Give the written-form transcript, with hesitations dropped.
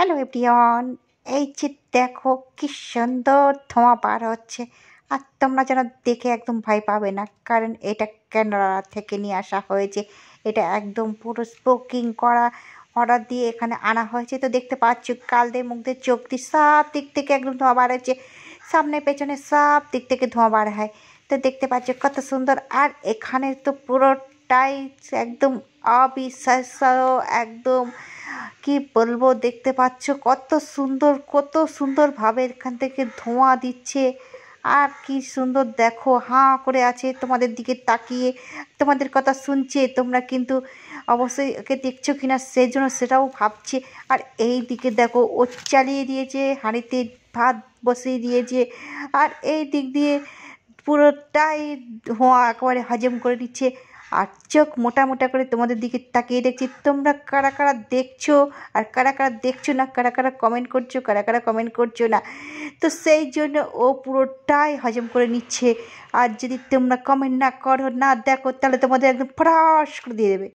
Hello everyone, এই যে দেখো কি সুন্দর ধোঁয়া বার হচ্ছে। আর তোমরা যেন দেখে একদম ভয় পাবে না, কারণ এটা ক্যানাডা থেকে নিয়ে আসা হয়েছে। এটা একদম পুরো স্মোকিং করা অর্ডার দিয়ে এখানে আনা হয়েছে। তো দেখতে পাচ্ছ কাল দিয়ে মুখ দিয়ে চোখ দিয়ে সব দিক থেকে একদম ধোঁয়া বার হচ্ছে, সামনে পেছনে সব দিক থেকে ধোঁয়া বার হয়। তো দেখতে পাচ্ছ কত সুন্দর। আর এখানে তো পুরোটাই একদম অবিশ্বাস্য, একদম কি বলবো, দেখতে পাচ্ছ কত সুন্দরভাবে এখান থেকে ধোঁয়া দিচ্ছে। আর কি সুন্দর দেখো, হাঁ করে আছে তোমাদের দিকে তাকিয়ে, তোমাদের কথা শুনছে। তোমরা কিন্তু অবশ্যই ওকে দেখছো কিনা সেই জন্য সেটাও ভাবছে। আর এই দিকে দেখো ও চালিয়ে দিয়েছে, হাঁড়িতে ভাত বসিয়ে দিয়েছে। আর এই দিক দিয়ে পুরোটাই ধোঁয়া একেবারে হজম করে নিচ্ছে। আর চোখ মোটা মোটা করে তোমাদের দিকে তাকিয়ে দেখছি। তোমরা কারা কারা দেখছো আর কারা কারা দেখছো না, কারা কারা কমেন্ট করছো, কারা কারা কমেন্ট করছো না। তো সেই জন্য ও পুরোটাই হজম করে নিচ্ছে। আর যদি তোমরা কমেন্ট না করো, না দেখো, তাহলে তোমাদের একদম ফটাস করে দিয়ে দেবে।